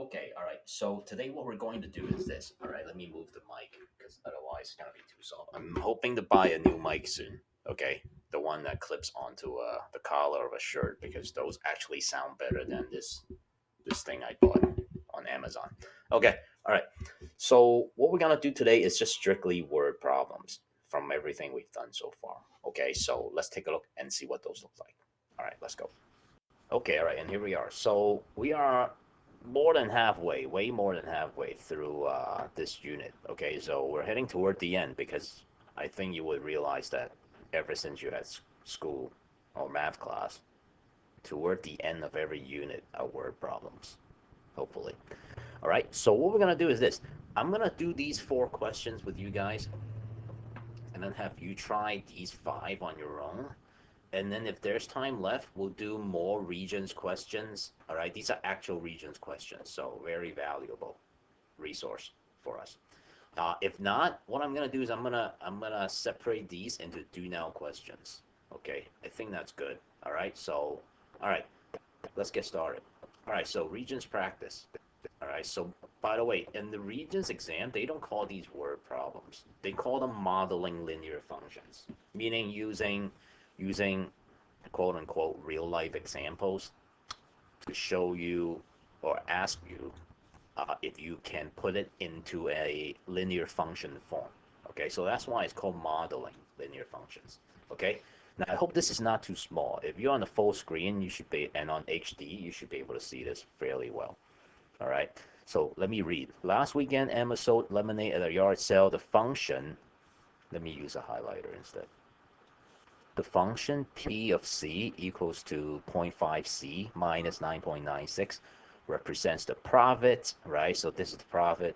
Okay, all right. So today what we're going to do is this. All right, let me move the mic because otherwise it's gonna be too soft. I'm hoping to buy a new mic soon. Okay, the one that clips onto the collar of a shirt because those actually sound better than this thing I bought on Amazon. Okay, all right. So what we're gonna do today is just strictly word problems from everything we've done so far. Okay, so let's take a look and see what those look like. All right, let's go. Okay, all right, and here we are. So we are more than halfway, way more than halfway through this unit. Okay, so we're heading toward the end because I think you would realize that ever since you had school or math class, toward the end of every unit are word problems, hopefully. All right, so what we're gonna do is this. I'm gonna do these four questions with you guys, and then have you try these five on your own. And then if there's time left, we'll do more regions questions. All right, these are actual regions questions, so very valuable resource for us. If not, what I'm gonna do is I'm gonna separate these into do now questions. Okay, I think that's good. All right, so all right, let's get started. All right, so regions practice. All right, so by the way, in the regions exam, they don't call these word problems. They call them modeling linear functions, meaning using quote unquote real life examples to show you or ask you if you can put it into a linear function form. Okay, so that's why it's called modeling linear functions. Okay, now I hope this is not too small. If you're on the full screen, you should be, and on HD, you should be able to see this fairly well. All right, so let me read. Last weekend, Emma sold lemonade at a yard sale. The function, let me use a highlighter instead. The function P of C equals to 0.5 C minus 9.96 represents the profit, right? So this is the profit.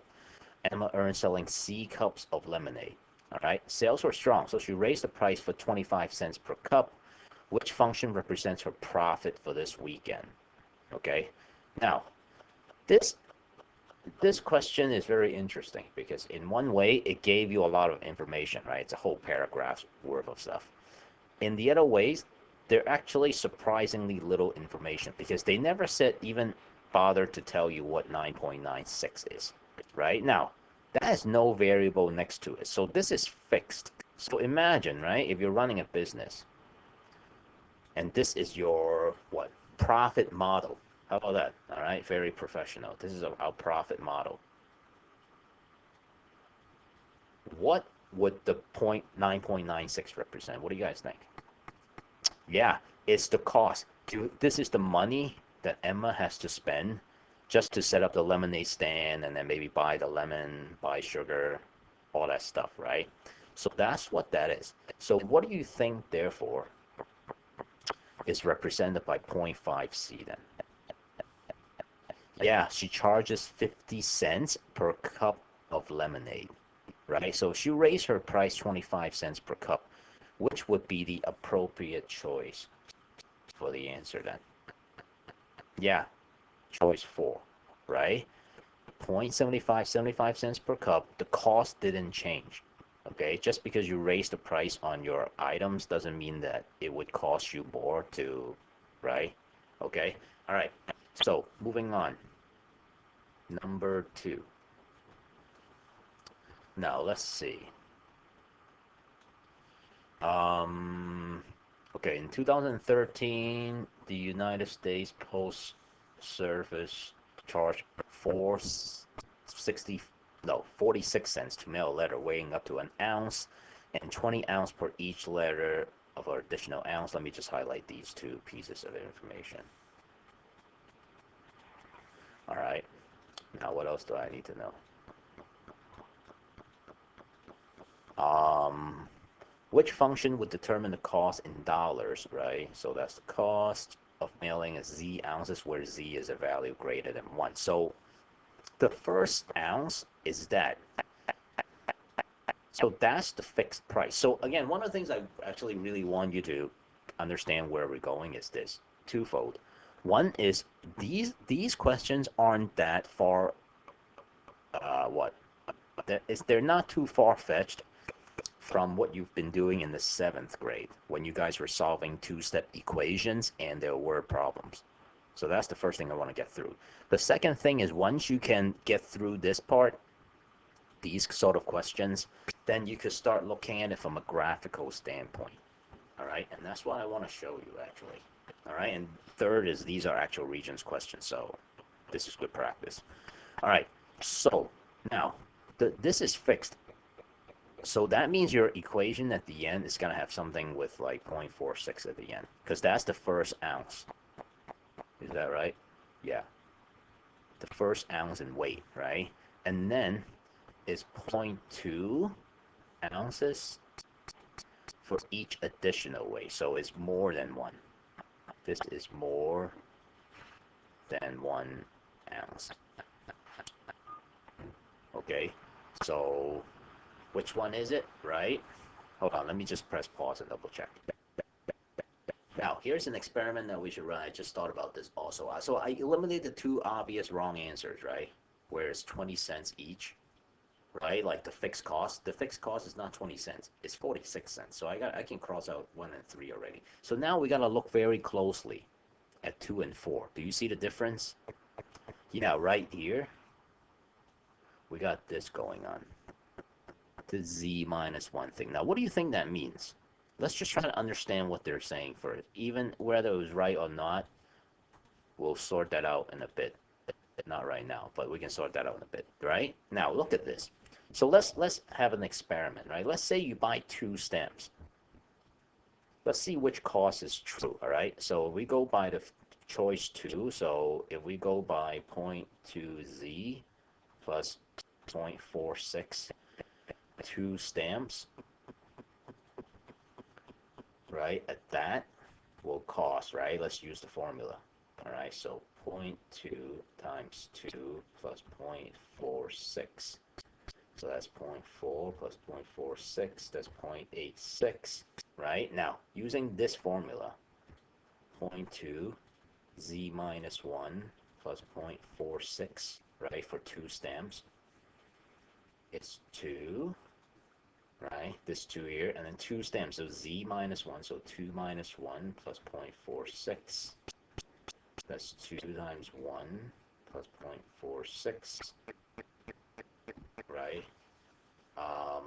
Emma earned selling C cups of lemonade. All right, sales were strong, so she raised the price for 25 cents per cup. Which function represents her profit for this weekend? Okay, now this this question is very interesting because in one way it gave you a lot of information, right? It's a whole paragraph's worth of stuff. In the other ways, they're actually surprisingly little information because they never said even bother to tell you what 9.96 is, right? Now, that has no variable next to it. So this is fixed. So imagine, right, if you're running a business and this is your what? Profit model. How about that? All right, very professional. This is our profit model. What would the 9.96 represent? What do you guys think? Yeah, it's the cost. This is the money that Emma has to spend just to set up the lemonade stand and then maybe buy the lemon, buy sugar, all that stuff, right? So that's what that is. So what do you think, therefore, is represented by 0.5 C then? Yeah, she charges 50 cents per cup of lemonade, right? So she raised her price 25 cents per cup, which would be the appropriate choice for the answer then. Yeah, choice 4, right? 0.75, 75 cents per cup. The cost didn't change. Okay, just because you raise the price on your items doesn't mean that it would cost you more to, right? Okay, all right. So moving on. Number 2. Now let's see. Um, okay, in 2013, the United States Post Service charged 460, no, 46 cents to mail a letter weighing up to an ounce and 20 ounce per each letter of an additional ounce. Let me just highlight these two pieces of information. All right. Now, what else do I need to know? Um, which function would determine the cost in dollars, right? So that's the cost of mailing a Z ounces where Z is a value greater than 1. So the first ounce is that. So that's the fixed price. So again, one of the things I actually really want you to understand where we're going is this twofold. One is these questions aren't that far what that is they're not too far fetched from what you've been doing in the 7th grade when you guys were solving two-step equations and there were problems. So that's the first thing I want to get through. The second thing is once you can get through this part, these sort of questions, then you could start looking at it from a graphical standpoint. All right, and that's what I want to show you actually. All right, and third is these are actual regions questions, so this is good practice. All right, so now this is fixed. So that means your equation at the end is going to have something with like 0.46 at the end, because that's the first ounce. Is that right? Yeah. The first ounce in weight, right? And then is 0.2 ounces for each additional weight. So it's more than one. This is more than 1 ounce. Okay, so which one is it, right? Hold on, let me just press pause and double check. Now, here's an experiment that we should run. I just thought about this also. So I eliminated the two obvious wrong answers, right? Where it's 20 cents each, right? Like the fixed cost. The fixed cost is not 20 cents. It's 46 cents. So I can cross out 1 and 3 already. So now we got to look very closely at 2 and 4. Do you see the difference? Yeah, right here, we got this going on. The z minus 1 thing. Now, what do you think that means? Let's just try to understand what they're saying first. Even whether it was right or not, we'll sort that out in a bit. Not right now, but we can sort that out in a bit, right? Now, look at this. So let's have an experiment, right? Let's say you buy 2 stamps. Let's see which cost is true, all right? So we go by the choice 2. So if we go by 0.2z plus 0.46, 2 stamps, right, at that will cost, right? Let's use the formula. All right, so 0.2 times 2 plus 0.46. So that's 0.4 plus 0.46, that's 0.86, right? Now, using this formula, 0.2 z minus 1 plus 0.46, right, for 2 stamps, it's 2, right? This 2 here, and then 2 stamps, so z minus 1, so 2 minus 1 plus 0.46. That's 2 times 1 plus 0.46, right?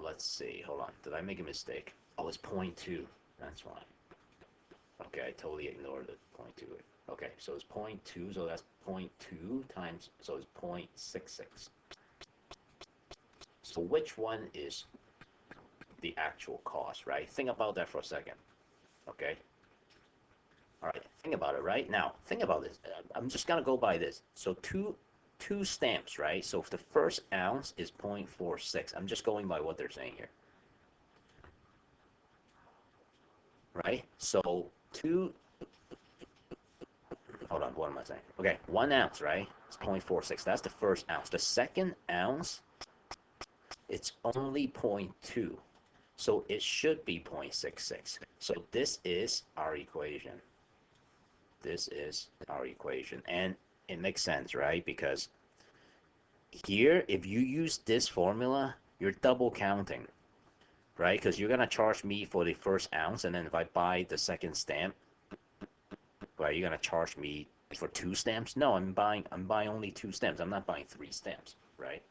Let's see, hold on. Did I make a mistake? Oh, it's 0.2. That's why. Okay, I totally ignored the 0.2. Okay, so it's 0.2, so that's 0.2 times, so it's 0.66. So which one is the actual cost, right? Think about that for a second, okay? All right, think about it, right? Now, think about this. I'm just gonna go by this. So two stamps, right? So if the first ounce is 0.46, I'm just going by what they're saying here, right? So hold on, what am I saying? Okay, 1 ounce, right? It's 0.46. That's the first ounce. The second ounce, it's only 0.2. So it should be 0.66. So this is our equation. This is our equation. And it makes sense, right? Because here, if you use this formula, you're double counting, right? Because you're going to charge me for the first ounce, and then if I buy the second stamp, right, you're going to charge me for 2 stamps? No, I'm buying only 2 stamps. I'm not buying 3 stamps, right?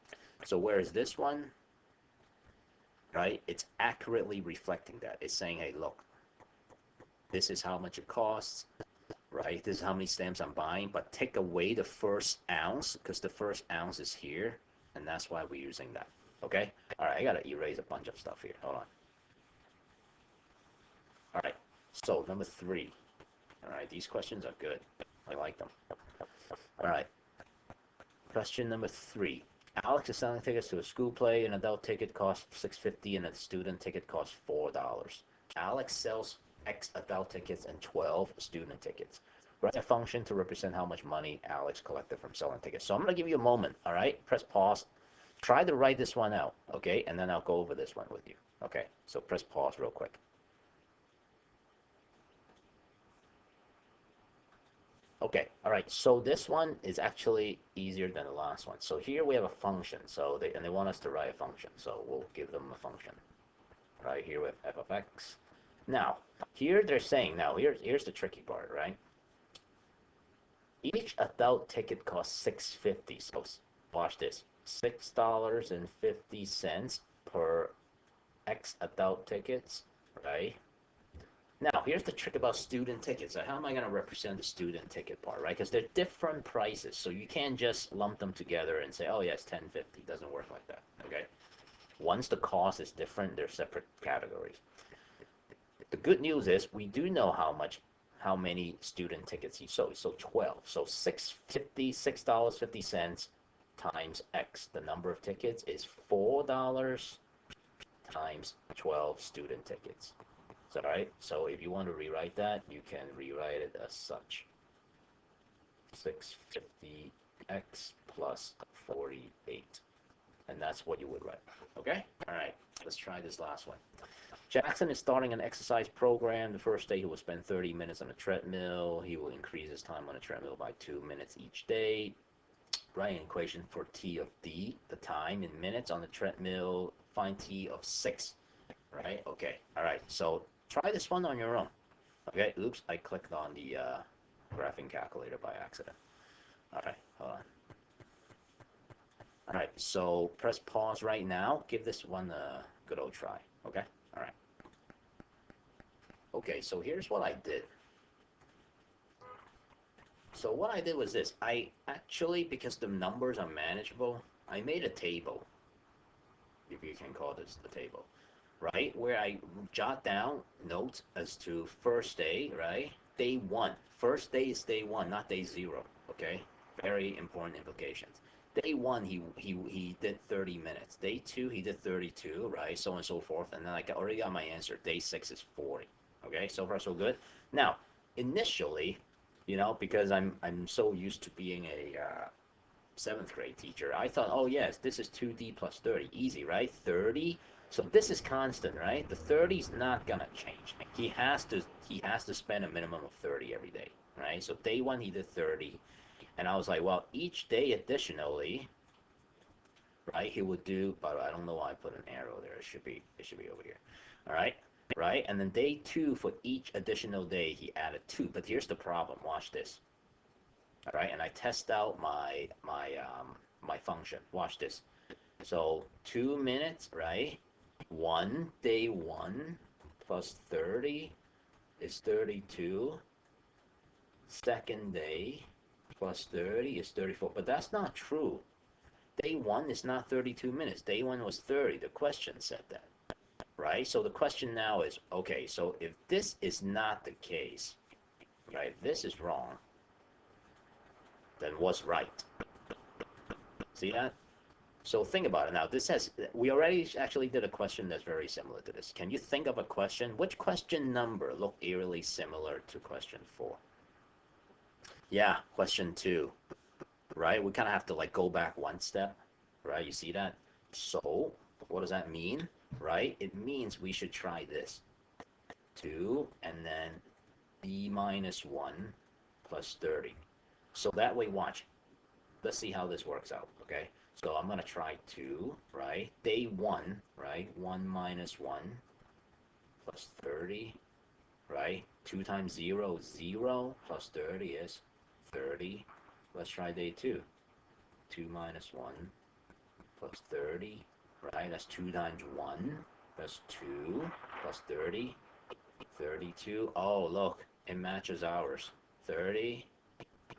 So whereas this one, right, it's accurately reflecting that. It's saying, hey, look, this is how much it costs, right? This is how many stamps I'm buying, but take away the first ounce, because the first ounce is here, and that's why we're using that, okay? All right, I got to erase a bunch of stuff here. Hold on. All right, so number 3. All right, these questions are good. I like them. All right, question number 3. Alex is selling tickets to a school play. An adult ticket costs $6.50 and a student ticket costs $4. Alex sells X adult tickets and 12 student tickets. Write a function to represent how much money Alex collected from selling tickets. So I'm going to give you a moment, all right? Press pause. Try to write this one out, okay? And then I'll go over this one with you, okay? So press pause real quick. Okay, all right, so this one is actually easier than the last one. So here we have a function, so they want us to write a function, so we'll give them a function. Right here with f of x. Now, here they're saying, now here's the tricky part, right? Each adult ticket costs $6.50. So watch this. $6.50 per X adult tickets, right? Now, here's the trick about student tickets. How am I going to represent the student ticket part, right? Because they're different prices, so you can't just lump them together and say, oh, yeah, it's $10.50. It doesn't work like that, okay? Once the cost is different, they're separate categories. The good news is we do know how many student tickets he sold. So 12. So $6.50 times X. The number of tickets is $4 times 12 student tickets. So, all right, so if you want to rewrite that, you can rewrite it as such. 650x plus 48. And that's what you would write. Okay? All right, let's try this last one. Jackson is starting an exercise program. The first day he will spend 30 minutes on a treadmill. He will increase his time on a treadmill by 2 minutes each day. Write an equation for t of d, the time in minutes on the treadmill. Find t of 6. Right? Okay. All right. So try this one on your own. Okay. Oops, I clicked on the graphing calculator by accident. All right. Hold on. All right. So press pause right now. Give this one a good old try. Okay. All right. Okay. So here's what I did. So what I did was this. I actually, because the numbers are manageable, I made a table, if you can call this the table, right? Where I jot down notes as to first day, right? Day one. First day is day one, not day zero. Okay? Very important implications. Day one, he did 30 minutes. Day two, he did 32, right? So on and so forth. And then already got my answer. Day six is 40. Okay, so far so good. Now, initially, because I'm so used to being a seventh grade teacher, I thought, oh yes, this is 2D plus 30, easy, right? 30. So this is constant, right? The 30 is not gonna change. He has to spend a minimum of 30 every day, right? So day one he did 30, and I was like, well, each day additionally, right? He would do, but I don't know why I put an arrow there. It should be over here. All right, right? And then day two, for each additional day, he added 2. But here's the problem. Watch this. All right, and I test out my function. Watch this. So 2 minutes, right? Day one plus 30 is 32. Second day plus 30 is 34. But that's not true. Day one is not 32 minutes. Day one was 30. The question said that, right? So the question now is, okay, so if this is not the case, right, if this is wrong, then what's right? See that? So think about it now. We already actually did a question that's very similar to this. Can you think of a question? Which question number looked eerily similar to question 4? Yeah, question 2, right? We kind of have to go back one step, right? You see that? So what does that mean, right? It means we should try this. 2 and then b minus 1 plus 30. So that way, watch. Let's see how this works out, okay? So I'm going to try 2, right? Day 1, right? 1 minus 1 plus 30, right? 2 times 0 is 0 plus 30 is 30. Let's try day 2. 2 minus 1 plus 30, right? That's 2 times 1. That's 2 plus 30, 32. Oh, look, it matches ours. 30,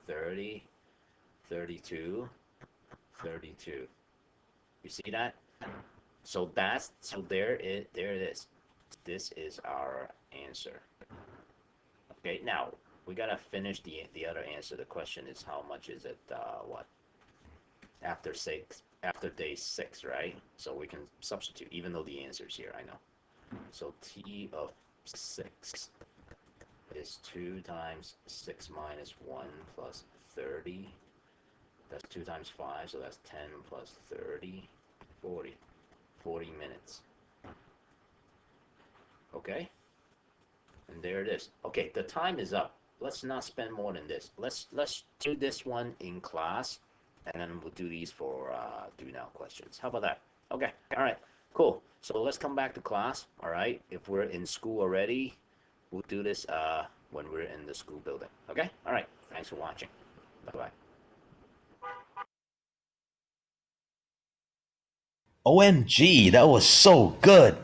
30, 32, 32. You see that? So there it is. This is our answer. Okay, now we gotta finish the other answer. The question is, how much is it? What after day 6, right? So we can substitute, even though the answer is here. I know. So t of 6 is 2 times 6 minus 1 plus 30. That's 2 times 5, so that's 10 plus 30, 40. 40 minutes. Okay? And there it is. Okay, the time is up. Let's not spend more than this. Let's do this one in class, and then we'll do these for do now questions. How about that? Okay, all right, cool. So let's come back to class, all right? If we're in school already, we'll do this when we're in the school building. Okay? All right, thanks for watching. Bye-bye. OMG, that was so good.